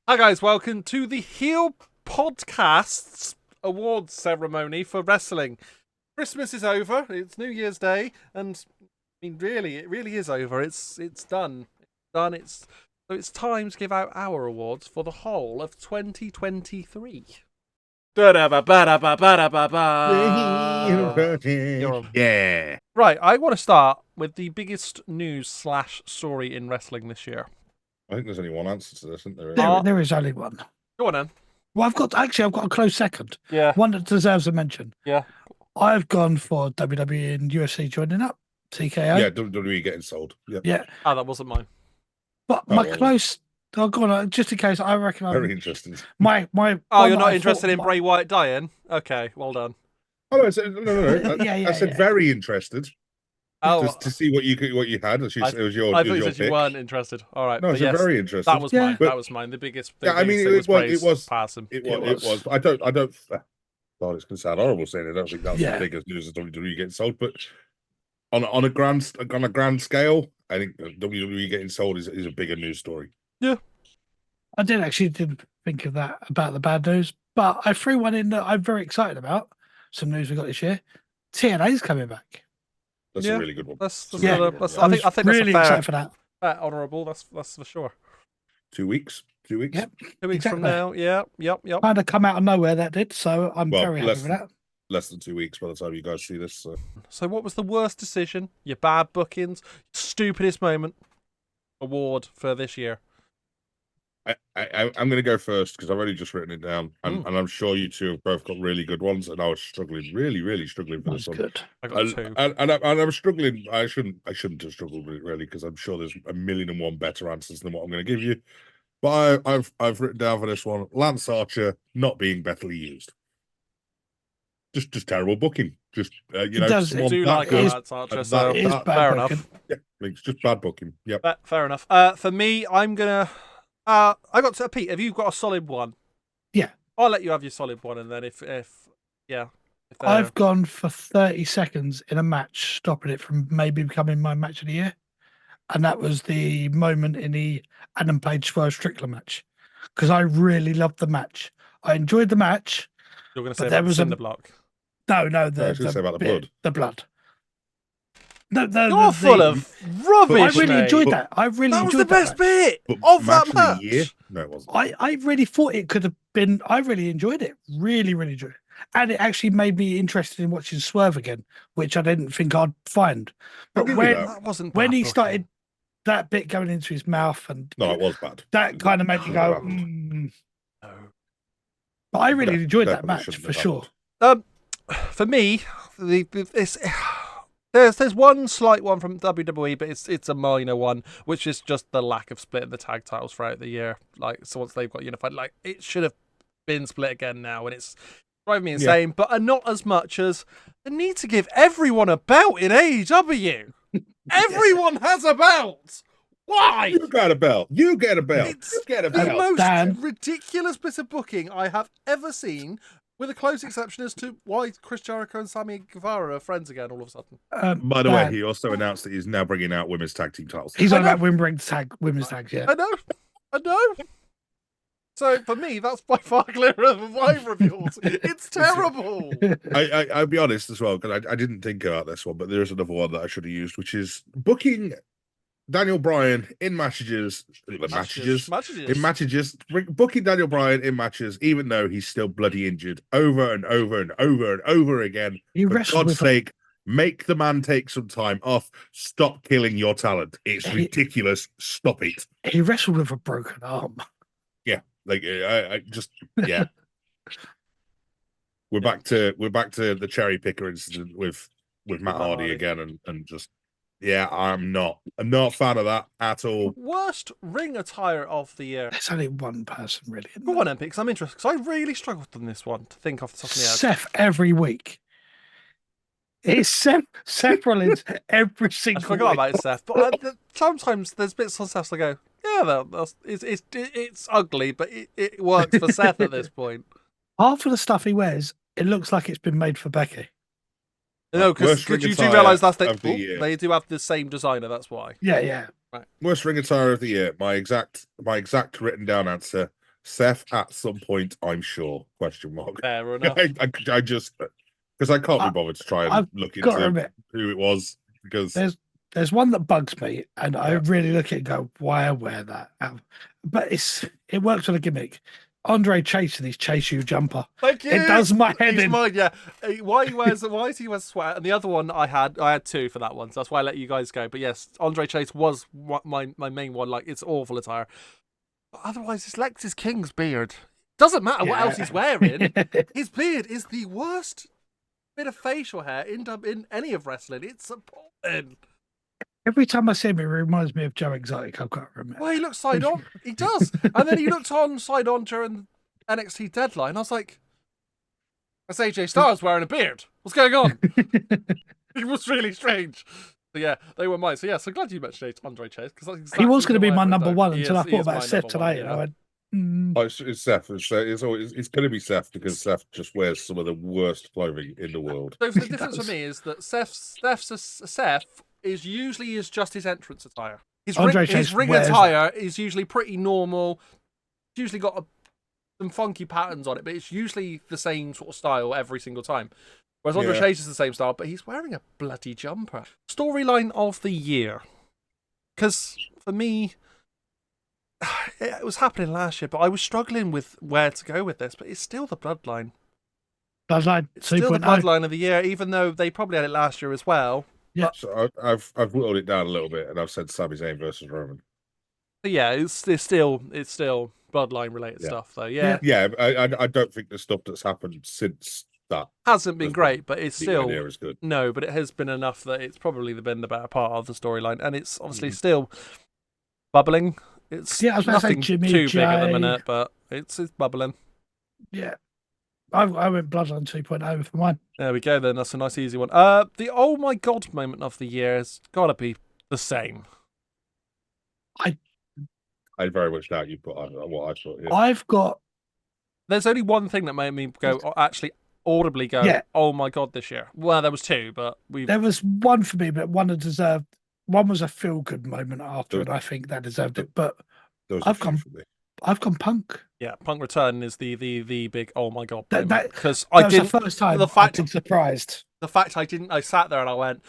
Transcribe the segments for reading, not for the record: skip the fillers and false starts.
Hi guys, welcome to the Heel Podcasts awards ceremony for wrestling. Christmas is over, it's New Year's Day, and I mean really, it really is over. It's done. It's done. It's time to give out our awards for the whole of 2023. You're on. Yeah. Right, I want to start with the biggest news/story in wrestling this year. I think there's only one answer to this, isn't there? There is only one. Go on then. Well, I've got a close second. Yeah. One that deserves a mention. Yeah. I've gone for WWE and UFC joining up. TKO. Yeah, WWE getting sold. Yep. Yeah. Oh, that wasn't mine. But Oh, my well. close. Oh, go on. Just in case, I reckon. Very interesting. My. Oh, you're not interested in Bray Wyatt dying? Okay, well done. Oh, no, I said, no. I said very interested. Oh, Just to see what you had. It was your I thought you said pick. you weren't interested. All right. No, I but said yes, very interested. that was mine. But- That was mine. The biggest. Yeah, I mean, thing it Bray's was. passing. It was. I don't. God, it's going to sound horrible saying it. I don't think that's Yeah. the biggest news of WWE getting sold, but on a grand scale, I think WWE getting sold is a bigger news story. I didn't think of that about the bad news, but I threw one in that I'm very excited about. Some news we got this year. TNA's coming back. That's Yeah. a really good one. That's Yeah. another. That's, Yeah. I think that's really a fair, excited for that. honourable. That's for sure. 2 weeks. 2 weeks. Yep. 2 weeks from Exactly. now. Yep. Kind of come out of nowhere that did, so I'm Well, very happy with that. Less than 2 weeks by the time you guys see this. So. So, what was the worst decision? Your bad bookings, stupidest moment award for this year? I'm going to go first because I've already just written it down, and I'm sure you two have both got really good ones, and I was struggling, really struggling for That's this one. good. I got two. And I'm struggling. I shouldn't have struggled with it really because I'm sure there's a million and one better answers than what I'm going to give you. But I've written down for this one: Lance Archer not being betterly used. Just terrible booking. Just It does. I someone do that like good, Lance Archer, and so It is that- bad fair booking. enough. yeah, it's just bad booking. Yep. Fair enough. For me, I'm gonna. I got to Pete. Have you got a solid one? Yeah. I'll let you have your solid one, and then if I've gone for 30 seconds in a match, stopping it from maybe becoming my match of the year. And that was the moment in the Adam Page Swerve Strickland match. Because I really loved the match. I enjoyed the match. you're gonna but say there about was a- Cinder Block. No, I was gonna say about the blood. The blood. No, You're full of rubbish. I really mate. enjoyed that. I really That was enjoyed the best bit But of that of match. the year? No, it wasn't. I really thought it could have been. I really enjoyed it. Really enjoyed it. And it actually made me interested in watching Swerve again, which I didn't think I'd find. I'll But give you when that. That wasn't when bad he booking. started that bit going into his mouth and No, it was bad. that kind of made me go. No. No. But I really enjoyed that Definitely match shouldn't for have sure. happened. For me, there's one slight one from WWE, but it's a minor one, which is just the lack of splitting the tag titles throughout the year. Like, so once they've got unified, like it should have been split again now, and it's driving me insane. But not as much as the need to give everyone a belt in AEW. Everyone has a belt. Why? You got a belt. You get a belt. It's You get a the belt. most Dan. ridiculous bit of booking I have ever seen, with a close exception as to why Chris Jericho and Sammy Guevara are friends again all of a sudden. By the way, Dan, he also announced that he's now bringing out women's tag team titles. he's I on know. that women's tags, yeah. I know. So for me, that's by far clearer than my reveals. It's terrible. I'll be honest as well, because I didn't think about this one, but there is another one that I should have used, which is booking Daniel Bryan in matches, booking Daniel Bryan in matches, even though he's still bloody injured, over and over and over and over again. He For wrestled God's with sake, make the man take some time off. Stop killing your talent. It's He- ridiculous. Stop it. he wrestled with a broken arm. Like I just yeah. We're back to the cherry picker incident with Matt Matt Hardy Hardy. again, and just yeah, I'm not a fan of that at all. Worst ring attire of the year. There's only one person really. isn't Go there? on, MP, because I'm interested. Because I really struggled on this one to think off the top of my head. Seth every week. It's Seth Rollins every I single forgot week. about it, Seth. But sometimes there's bits on Seth's I go, yeah, it's ugly, but it works for Seth at this point. Half of the stuff he wears, it looks like it's been made for Becky. No, because Worst ring you do attire realise that's of the year. they do have the same designer. That's why. Yeah. Worst ring attire of the year. My exact written down answer: Seth at some point, I'm sure. Question mark. Fair enough. I just because I can't be bothered to try and I've look got to into admit, who it was because there's one that bugs me, and I Yeah. really look at it and go, why I wear that? But it works on a gimmick. Andre Chase in his Chase You jumper. Thank you. It does my head He's in. mine, yeah. Why does he wear sweat? And the other one I had two for that one, so that's why I let you guys go. But yes, Andre Chase was my main one. Like, it's awful attire. But otherwise, it's Lexis King's beard. Doesn't matter what else he's wearing. His beard is the worst bit of facial hair in any of wrestling. It's appalling. Every time I see him, it reminds me of Joe Exotic. I've got to remember. Well, he looks side on. He does. And then he looked on side on during NXT Deadline. I was like, that's AJ Styles wearing a beard. What's going on? It was really strange. So yeah, they were mine. So yeah, so glad you mentioned Andre Chase because exactly he was going to be my number one one until I thought about Seth today. And I went, Oh, it's Seth. It's always going to be Seth because Seth just wears some of the worst clothing in the world. So the difference for me is that Seth is usually just his entrance attire. His ring attire is usually pretty normal. It's usually got some funky patterns on it, but it's usually the same sort of style every single time. Whereas Andre Chase is the same style, but he's wearing a bloody jumper. Storyline of the year. Because for me, it was happening last year, but I was struggling with where to go with this, but it's still the Bloodline. It's still the Bloodline of the year, even though they probably had it last year as well. Yeah. So I've whittled it down a little bit, and I've said Sami Zayn versus Roman. But yeah, it's still Bloodline related stuff, though. Yeah. I don't think the stuff that's happened since that hasn't been great, but it's still is good. No, but it has been enough that it's probably been the better part of the storyline, and it's obviously still bubbling. It's I was nothing Jimmy too J. big at the minute, but it's bubbling. Yeah. I went Bloodline 2.0 for mine. There we go then. That's a nice easy one. The oh my god moment of the year has got to be the same. I very much doubt you put on what I thought. Yeah. I've got. There's only one thing that made me go actually audibly go. Oh my god! This year. Well, there was two, but there was one for me, but one that deserved. One was a feel good moment after, and I think that deserved it. But I've gone Punk. Yeah, Punk return is the big oh my god because I didn't. The first time I've been surprised. The fact I sat there and I went,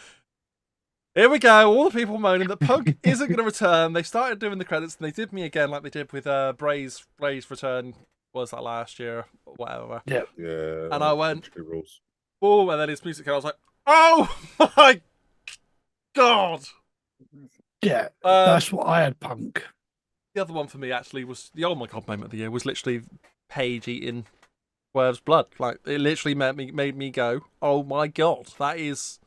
here we go. All the people moaning that Punk isn't going to return. They started doing the credits and they did me again like they did with Bray's return. Was that last year? Whatever. Yeah. And I went, boom, and then his music came. I was like, oh my god. Yeah, that's what I had Punk. The other one for me actually was the oh my god moment of the year was literally Paige eating Swerve's blood. Like it literally made me go, oh my god, that is.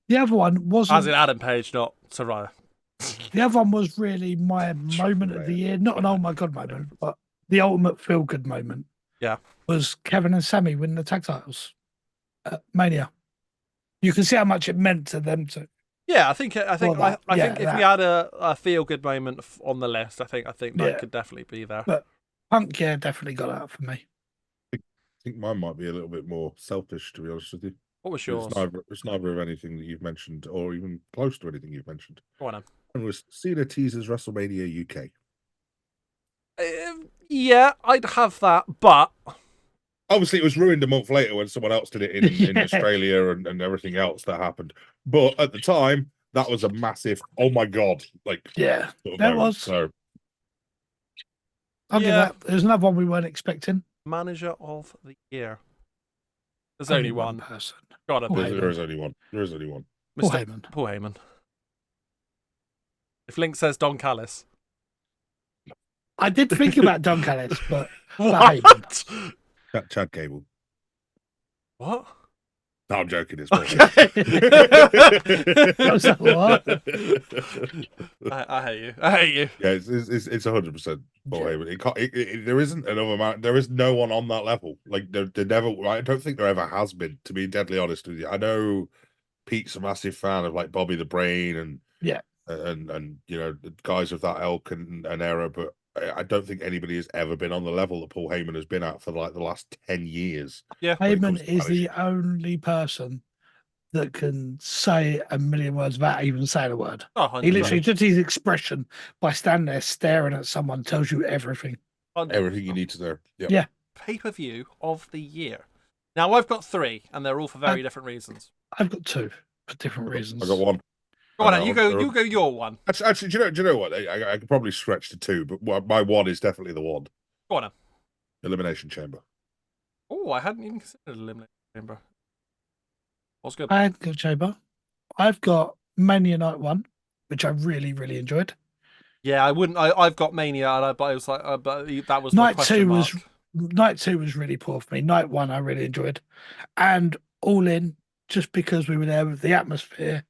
The other one wasn't. As in Adam Page, not Saraya. The other one was really my moment of the year, not an oh my god moment, but the ultimate feel good moment. Yeah, was Kevin and Sammy winning the tag titles at Mania. You can see how much it meant to them to. Yeah, I think if we had a feel good moment on the list, I think that could definitely be there. But Punk, definitely got out for me. I think mine might be a little bit more selfish, to be honest with you. What was yours? It's neither of anything that you've mentioned, or even close to anything you've mentioned. Go on. It was Cena teases WrestleMania UK. Yeah, I'd have that, but obviously it was ruined a month later when someone else did it in Australia and everything else that happened. But at the time, that was a massive oh my god, that was. So I'll give that. There's another one we weren't expecting. Manager of the year. There's only one person. There is only one. There is only one. Paul Heyman. Paul Heyman. If Link says Don Callis. I did think about Don Callis, but what? Chad Gable. What? No, I'm joking. It's what? I hate you. I hate you. Yeah, it's 100% Paul Heyman. There isn't another man. There is no one on that level. Like there never. I don't think there ever has been. To be deadly honest with you, I know Pete's a massive fan of like Bobby the Brain and you know guys of that ilk and era, but I don't think anybody has ever been on the level that Paul Heyman has been at for like the last 10 years. Yeah, Heyman is the only person that can say a million words without even saying a word. Oh, he literally just his expression by standing there staring at someone tells you everything. Everything you need to know. Yep. Yeah. Pay-per-view of the year. Now, I've got 3, and they're all for very different reasons. I've got 2 for different reasons. I got 1. Go on, you go your one. Actually, do you know what? I could probably stretch to 2, but my 1 is definitely the 1. Go on. Elimination Chamber. Oh, I hadn't even considered Elimination Chamber. What's good? I had good Chamber. I've got Mania Night 1, which I really, really enjoyed. Yeah, I wouldn't. I've got Mania, but I was like, but that was Night 2 was Night 2 was really poor for me. Night 1 I really enjoyed, and All In, just because we were there with the atmosphere,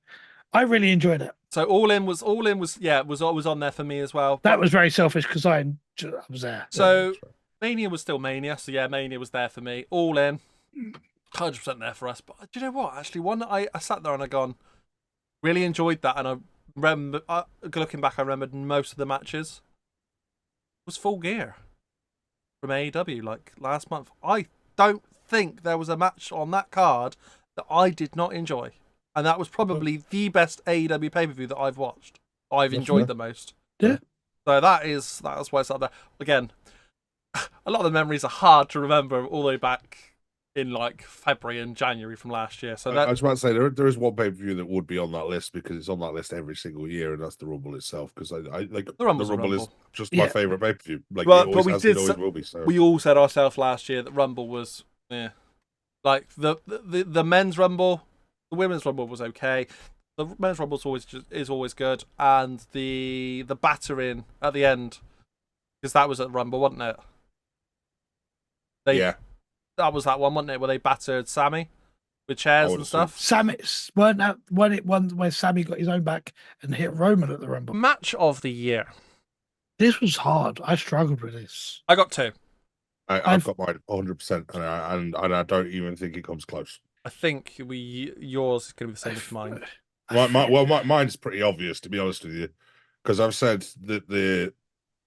I really enjoyed it. So All In was was on there for me as well. That was very selfish because I was there. So Mania was still Mania. So yeah, Mania was there for me. All In, 100% there for us. But do you know what? Actually, one that I sat there and I gone, really enjoyed that, and I remember looking back, I remembered most of the matches. Was Full Gear from AEW like last month. I don't think there was a match on that card that I did not enjoy. And that was probably the best AEW pay-per-view that I've watched. I've enjoyed the most. Yeah. So that's why it's up there. Again, a lot of the memories are hard to remember all the way back in like February and January from last year. So I was about to say there is one pay-per-view that would be on that list because it's on that list every single year, and that's the Rumble itself. Because I like the Rumble is just my favorite pay-per-view. Like, well, it always has, it always will be. So we all said ourselves last year that Rumble was like the men's Rumble. The women's Rumble was okay. The men's Rumble is always good, and the battering at the end, because that was at Rumble, wasn't it? That was that one, wasn't it, where they battered Sammy with chairs and stuff. Sammy weren't that one where Sammy got his own back and hit Roman at the Rumble. Match of the year. This was hard. I struggled with this. I got 2. I've got mine 100%, and I don't even think it comes close. I think yours is going to be the same as mine. Mine's pretty obvious, to be honest with you, because I've said that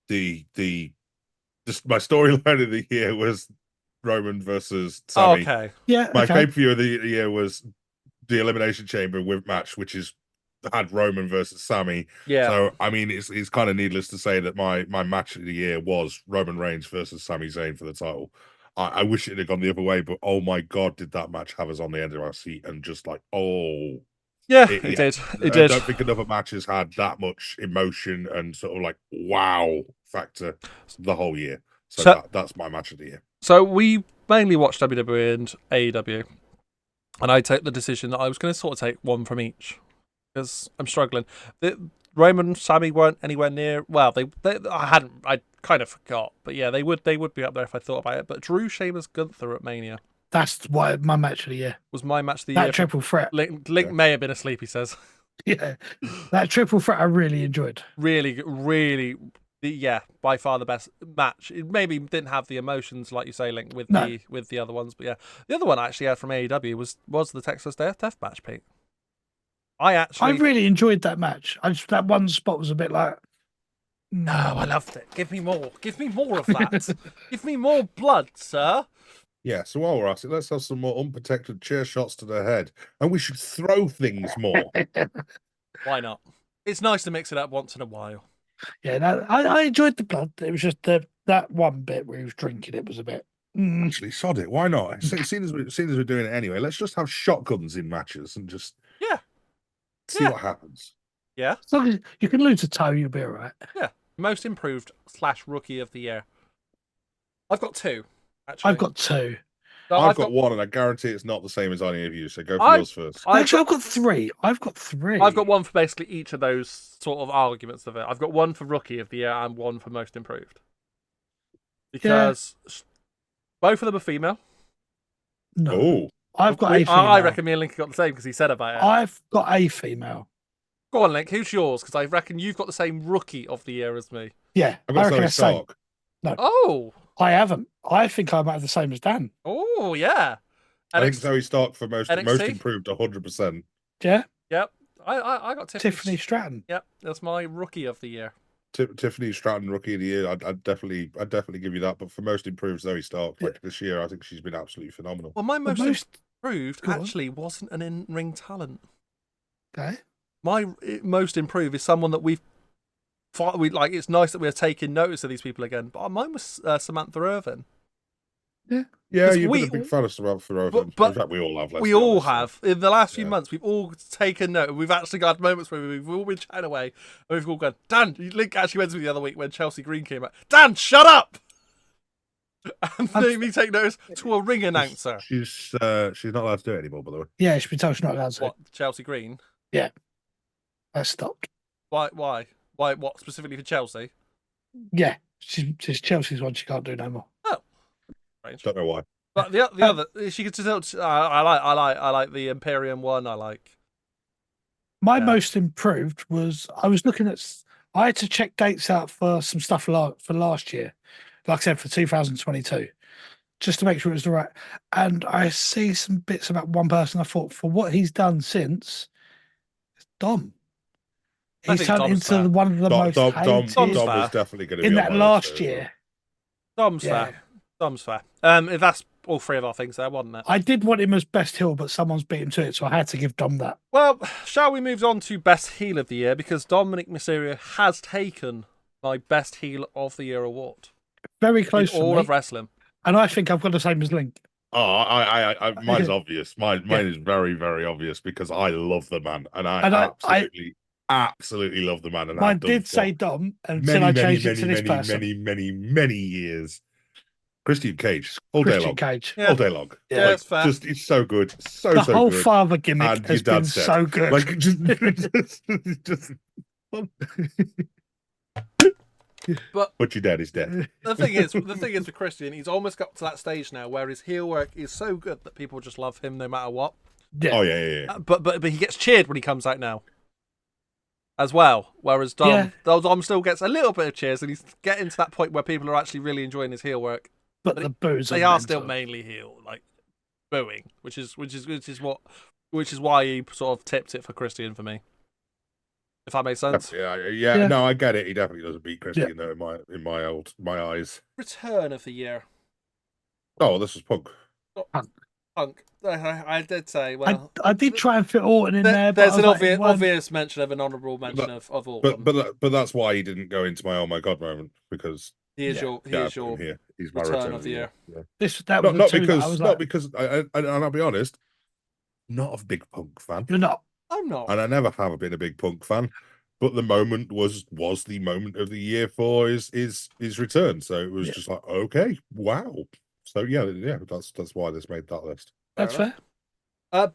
my storyline of the year was Roman versus Sammy. Oh, okay. Yeah. My pay-per-view of the year was the Elimination Chamber match, which had Roman versus Sammy. Yeah. So I mean, it's kind of needless to say that my match of the year was Roman Reigns versus Sami Zayn for the title. I wish it had gone the other way, but oh my god, did that match have us on the end of our seat and just like, oh. Yeah, it did. It did. I don't think another match has had that much emotion and sort of like wow factor the whole year. So that's my match of the year. So we mainly watched WWE and AEW, and I took the decision that I was going to sort of take one from each because I'm struggling. Roman and Sammy weren't anywhere near. Well, I kind of forgot, but yeah, they would be up there if I thought about it. But Drew, Sheamus, Gunther at Mania. That's why my match of the year was my match of the year. That triple threat. Link may have been asleep, he says. Yeah, that triple threat I really enjoyed. Really, really, by far the best match. It maybe didn't have the emotions like you say, Link, with the other ones, but yeah, the other one I actually had from AEW was the Texas Death match, Pete. I really enjoyed that match. That one spot was a bit like, no, I loved it. Give me more. Give me more of that. Give me more blood, sir. Yeah, so while we're at it, let's have some more unprotected chair shots to the head. And we should throw things more. Why not? It's nice to mix it up once in a while. Yeah, I enjoyed the blood. It was just that one bit where he was drinking, it was a bit... Actually, sod it. Why not? Seeing as we're doing it anyway, let's just have shotguns in matches and just see what happens. Yeah. As long as you can lose a toe, you'll be all right. Yeah. Most improved / rookie of the year. I've got 2. Actually. I've got 2. So I've got 1, and I guarantee it's not the same as any of you. So go for yours first. I've got 3. I've got 3. I've got 1 for basically each of those sort of arguments of it. I've got 1 for rookie of the year and 1 for most improved. Because both of them are female. No. Oh. I've got a female. I reckon me and Link got the same because he said about it. I've got a female. Go on, Link. Who's yours? Because I reckon you've got the same rookie of the year as me. Yeah. I've got Zoe Stark. No. Oh. I haven't. I think I might have the same as Dan. Oh, yeah. I think Zoe Stark for most improved 100%. Yeah. Yep. I got Tiffany Stratton. Yep. That's my rookie of the year. Tiffany Stratton, rookie of the year. I'd definitely give you that. But for most improved Zoe Stark, like this year, I think she's been absolutely phenomenal. Well, my most improved actually wasn't an in-ring talent. Okay. My most improved is someone that we've it's nice that we're taking notice of these people again. But mine was Samantha Irvin. Yeah, you've been a big fan of Samantha Irvin. But in fact, we all have. We all have. In the last few months, we've all taken note. We've actually got moments where we've all been chatting away, and we've all gone, Dan, Link actually went to me the other week when Chelsea Green came out. Dan, shut up! And made me take notice to a ring announcer. She's not allowed to do it anymore, by the way. Yeah, she's been told she's not allowed to. What, Chelsea Green? Yeah. That stopped. Why? What, specifically for Chelsea? Yeah, she's Chelsea's one she can't do no more. Oh. Strange. Don't know why. But the other, she could still. I like the Imperium one. I like. My most improved was I was looking at. I had to check dates out for some stuff for last year, like I said, for 2022, just to make sure it was the right. And I see some bits about one person. I thought for what he's done since, it's Dom. He's turned into one of the most hated Dom was definitely going to be in that last year. Dom's fair. Dom's fair. If that's all three of our things there, wasn't it? I did want him as best heel, but someone's beat him to it, so I had to give Dom that. Well, shall we move on to best heel of the year? Because Dominic Mysterio has taken my best heel of the year award. Very close in all of wrestling. And I think I've got the same as Link. Oh, mine's obvious. Mine is very, very obvious because I love the man, and I absolutely love the man. And mine did say Dom until I changed it to this person. Many years. Christian Cage, all day long. Yeah. All day long. Yeah, that's fair. Just, it's so good. So the so whole good. father gimmick has been so good. Like, just but your dad is dead. The thing is with Christian, he's almost got to that stage now where his heel work is so good that people just love him no matter what. Yeah. Oh yeah. But he gets cheered when he comes out now, as well. Whereas Dom still gets a little bit of cheers, and he's getting to that point where people are actually really enjoying his heel work. But the boos they are still mainly heel, like booing, which is why he sort of tipped it for Christian for me. If that makes sense. Yeah. No, I get it. He definitely doesn't beat Christian though in my eyes. Return of the year. Oh, this is Punk. Punk. I did say. Well, I did try and fit Orton in there. There's an obvious mention of an honourable mention of Orton. But that's why he didn't go into my oh my god moment because he is your he's my return of the year. Yeah. Not because and I'll be honest, not a big Punk fan. You're not. I'm not, and I never have been a big Punk fan. But the moment was the moment of the year for his return. So it was just like, okay, wow. So yeah, that's why this made that list. That's fair.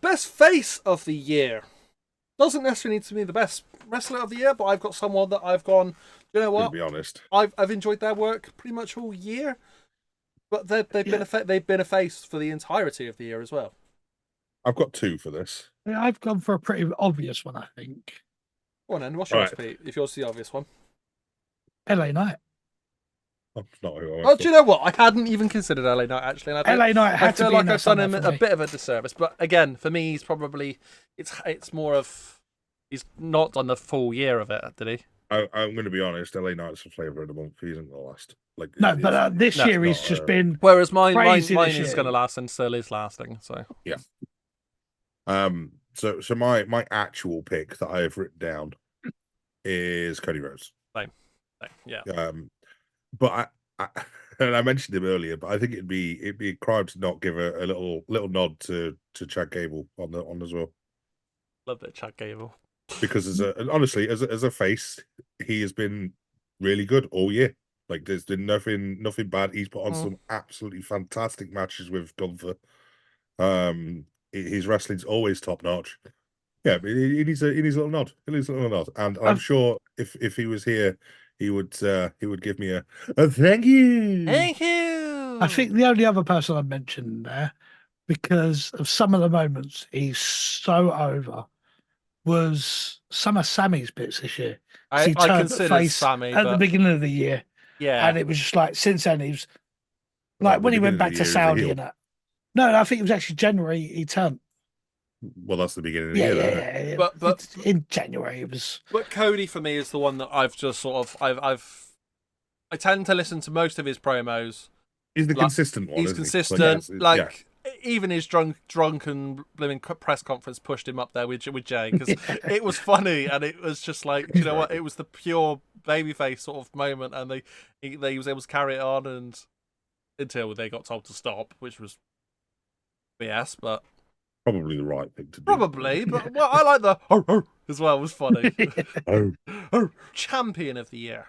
Best face of the year doesn't necessarily need to be the best wrestler of the year, but I've got someone that I've gone. You know what? To be honest, I've enjoyed their work pretty much all year, but they've been a face for the entirety of the year as well. I've got two for this. Yeah, I've gone for a pretty obvious one, I think. Go on then. What's yours, Pete? If yours is the obvious one. LA Knight. That's not who I went do you know what? I hadn't even considered LA Knight actually. And LA Knight had I feel like I've done him a bit of a disservice, but again, for me, he's probably it's more of he's not done the full year of it, did he? I'm going to be honest. LA Knight's a flavour of the month. He isn't the last. This year he's just been. Whereas mine is going to last and still is lasting. So yeah. So my actual pick that I have written down is Cody Rhodes. Same. Yeah. But I mentioned him earlier, but I think it'd be a crime to not give a little nod to Chad Gable on as well. Love that Chad Gable. Because honestly, as a face, he has been really good all year. Like there's been nothing bad. He's put on some absolutely fantastic matches with Gunther. His wrestling's always top notch. Yeah, but he needs a little nod. He needs a little nod, and I'm sure if he was here, he would give me a thank you. Thank you. I think the only other person I mentioned there, because of some of the moments he's so over, was some of Sammy's bits this year. I consider Sammy at the beginning of the year. Yeah, and it was just like since then he was like when he went back to Saudi and that. No, I think it was actually January he turned. Well, that's the beginning of the year. Yeah. But in January it was. But Cody for me is the one that I've just sort of I tend to listen to most of his promos. He's the consistent one. He's consistent. even his drunken blooming press conference pushed him up there with Jay, because it was funny, and it was just like, you know what? It was the pure babyface sort of moment, and they was able to carry it on, and until they got told to stop, which was BS, but probably the right thing to do. Probably, but well, I like the as well. It was funny. Oh. Champion of the year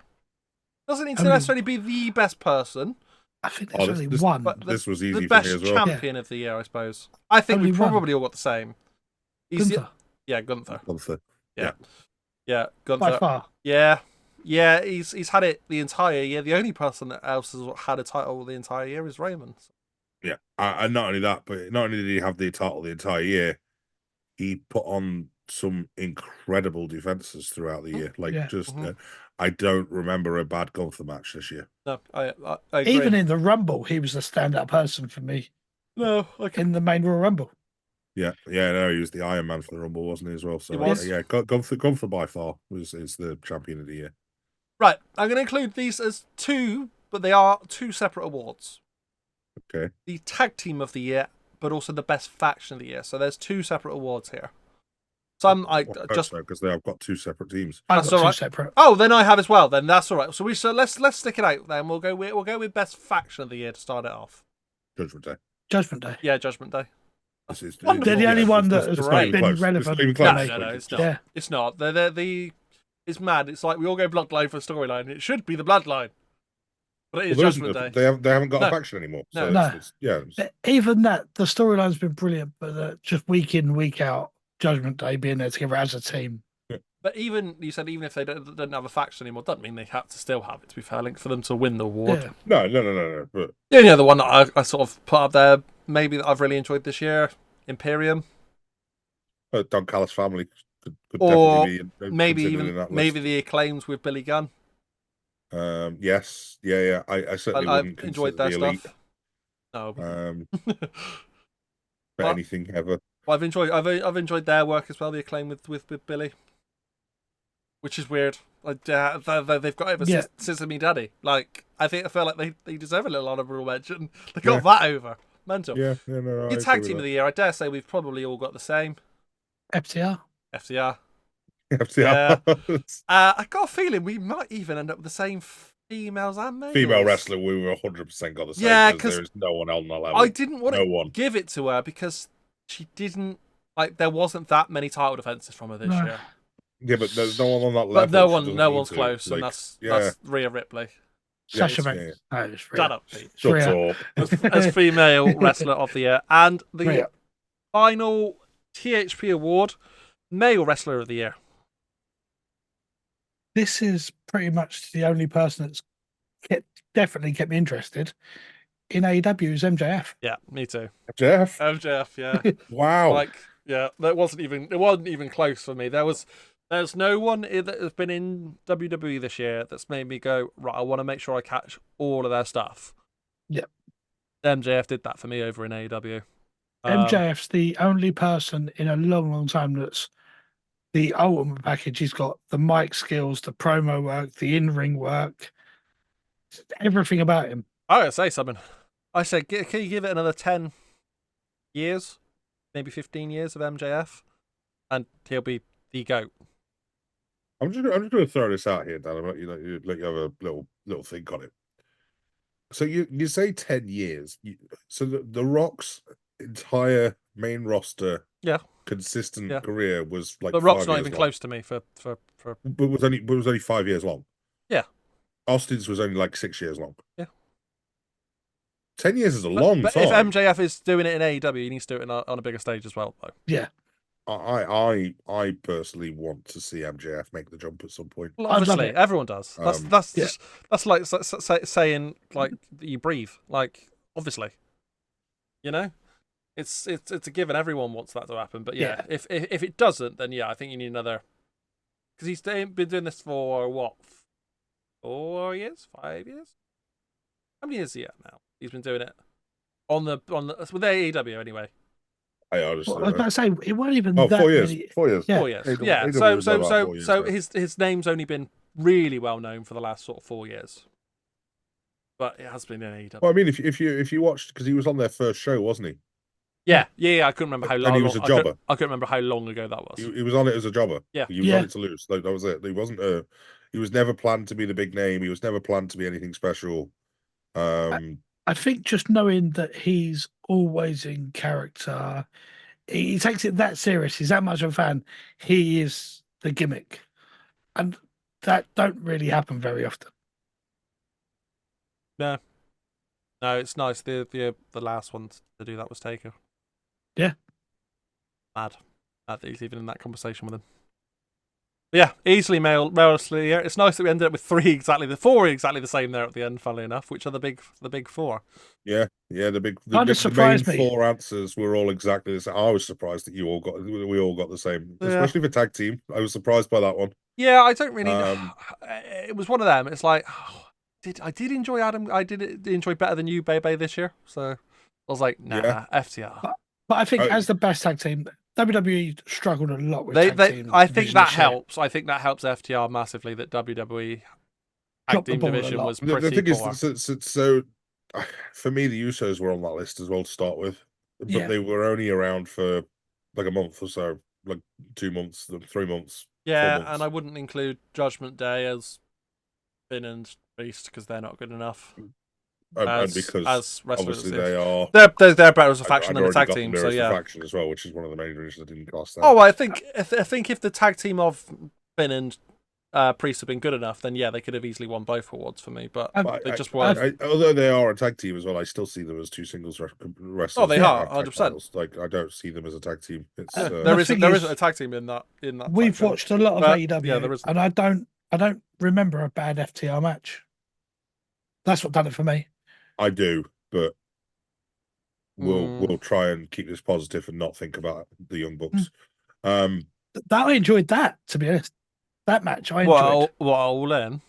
doesn't need to necessarily be the best person. I think there's only one. But this was easy the for me best as well. champion of the year, I suppose. I think we probably all got the same. Gunther. Yeah, Gunther. Yeah, Gunther. By far. Yeah. He's had it the entire year. The only person that else has had a title the entire year is Roman. Yeah, and not only that, but not only did he have the title the entire year, he put on some incredible defenses throughout the year. Like, I don't remember a bad Gunther match this year. No, I agree. Even in the Rumble, he was a standout person for me. No, in the main Royal Rumble. Yeah, no, he was the Iron Man for the Rumble, wasn't he, as well? So, he was. Yeah, Gunther by far is the champion of the year. Right, I'm going to include these as two, but they are two separate awards. Okay. The tag team of the year, but also the best faction of the year. So there's two separate awards here. Some because they have got two separate teams. I've got two separate. Oh, then I have as well. Then that's all right. So let's stick it out. Then we'll go with best faction of the year to start it off. Judgment Day. Judgment Day. Yeah, Judgment Day. They're the only one that has been relevant. No, it's not. Yeah. It's not. It's mad. It's like we all go Bloodline for a storyline. It should be the Bloodline. But it is Judgment Day. They haven't got a faction anymore. So no. Even that, the storyline's been brilliant, but just week in, week out, Judgment Day being there together as a team. Yeah. But even if they don't have a faction anymore, doesn't mean they have to still have it, to be fair, for them to win the award. Yeah. No. But the only other one that I sort of put up there, maybe that I've really enjoyed this year, Imperium. Don Callis family could or definitely be maybe the Acclaims with Billy Gunn. Yes, yeah. I certainly wouldn't enjoyed their the stuff. No, but anything ever. Well, I've enjoyed their work as well. The Acclaim with Billy, which is weird. Like they've got over since Me Daddy. Like I feel like they deserve a little honourable mention. They got that over. Mental. Yeah. No. Your tag team of the year, I dare say we've probably all got the same. FTR. Yeah. I got a feeling we might even end up with the same females and males. Female wrestler, we were 100% got the same. Yeah, because there is no one on that level. I didn't want to give it to her because she didn't there wasn't that many title defenses from her this year. Yeah, but there's no one on that level. But no one's close, and that's Rhea Ripley. Sasha Banks. Shut up, Pete. Shut up. As female wrestler of the year, and the final THP award, male wrestler of the year. This is pretty much the only person that's definitely kept me interested in AEW is MJF. Yeah, me too. MJF, yeah. Wow. That wasn't even close for me. There's no one that has been in WWE this year that's made me go, right, I want to make sure I catch all of their stuff. Yep. MJF did that for me over in AEW. MJF's the only person in a long, long time that's the ultimate package. He's got the mic skills, the promo work, the in-ring work, everything about him. I gotta say something. I said, can you give it another 10 years, maybe 15 years of MJF, and he'll be the GOAT. I'm just going to throw this out here, Dan. You have a little think on it. So you say 10 years. So the Rock's entire main roster, consistent career was like. The Rock's not even close to me for. But was only 5 years long. Yeah. Austin's was only like 6 years long. Yeah. 10 years is a long time. If MJF is doing it in AEW, he needs to do it on a bigger stage as well, though. Yeah. I personally want to see MJF make the jump at some point. Well, obviously, everyone does. That's like saying like you breathe. Like obviously, it's a given. Everyone wants that to happen. But if it doesn't, then I think you need another. Because he's been doing this for what, 4 years, 5 years? How many years is he at now? He's been doing it on the with AEW anyway. I honestly, I was about to say it wasn't even 4 years. Many... 4 years. Yeah. 4 years. Yeah. So his name's only been really well known for the last sort of 4 years, but it has been in AEW. Well, I mean, if you watched, because he was on their first show, wasn't he? Yeah. I couldn't remember how long. And he was a jobber. I couldn't remember how long ago that was. He was on it as a jobber. Yeah. He was on it to lose. Like, that was it. He was never planned to be the big name. He was never planned to be anything special. I think just knowing that he's always in character, he takes it that serious. He's that much of a fan. He is the gimmick, and that don't really happen very often. No, it's nice. The last one to do that was Taker. Yeah, mad that he's even in that conversation with him. But yeah, easily male mostly. Yeah, it's nice that we ended up with four exactly the same there at the end. Funnily enough, which are the big four. Yeah, the main four answers were all exactly the same. I was surprised that we all got the same, especially for tag team. I was surprised by that one. Yeah, I don't really. It was one of them. It's like, I did enjoy Adam. I did enjoy Better Than You, Bebe, this year. So I was like, nah, FTR. But I think as the best tag team, WWE struggled a lot with tag team. I think that helps. I think that helps FTR massively. That WWE tag team division was pretty the thing poor. Is, so for me, the Usos were on that list as well to start with, but they were only around for like a month or so, like 2 months, 3 months. Yeah, 4 months. and I wouldn't include Judgment Day as Finn and Beast because they're not good enough. And because as obviously they are, they're better as a faction than a tag team. So yeah, faction as well, which is one of the main reasons I didn't cast them. Oh, I think if the tag team of Finn and Priest had been good enough, then yeah, they could have easily won both awards for me. But they just weren't. Although they are a tag team as well, I still see them as two singles wrestlers. Oh, they are 100%. Like I don't see them as a tag team. It's there isn't a tag team in that. We've watched a lot of AEW, and I don't remember a bad FTR match. That's what done it for me. I do, but we'll try and keep this positive and not think about the Young Bucks. I enjoyed that, to be honest. That match I enjoyed. What, All In?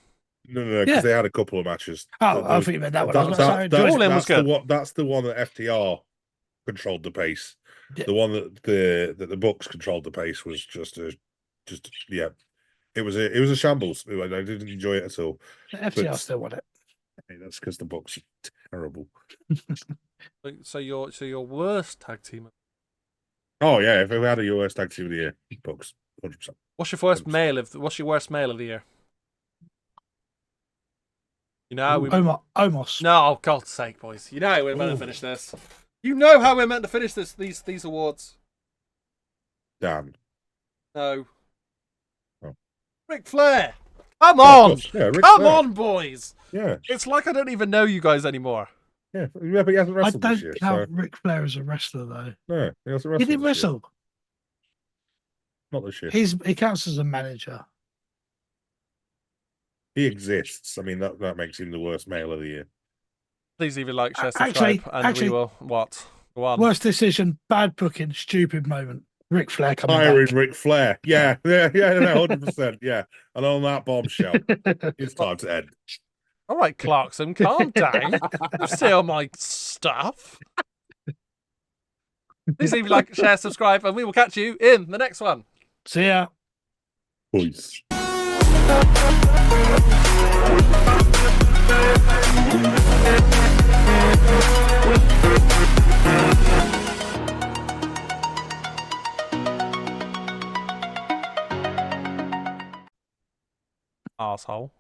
No, because they had a couple of matches. I think you meant that one. All In was good. That's the one that FTR controlled the pace. Yeah. The one that the Bucks controlled the pace was just yeah. It was a shambles. I didn't enjoy it at all. FTR still won it. That's because the Bucks are terrible. So your worst tag team? Oh yeah, if we had a worst tag team of the year, Bucks, 100%. What's your worst male of the year? You know, Omos. No, oh God's sake, boys! You know how we're meant to finish this. You know how we're meant to finish these awards. Dan. No. Oh. Ric Flair. Come on! Yeah, Come on, boys! Yeah. It's like I don't even know you guys anymore. Yeah, but he hasn't wrestled this year. I don't count Ric Flair as a wrestler, though. No, he hasn't wrestled. He didn't wrestle. Not this year. He counts as a manager. He exists. I mean, that makes him the worst male of the year. Please leave a like, share, subscribe, and we will what? Go on. Worst decision, bad booking, stupid moment. Ric Flair coming Hiring back. Ric Flair. Yeah, 100%. Yeah. And on that bombshell, it's time to end. All right, Clarkson, calm down. You steal my stuff. Please leave a like, share, subscribe, and we will catch you in the next one. See ya. Peace. Asshole.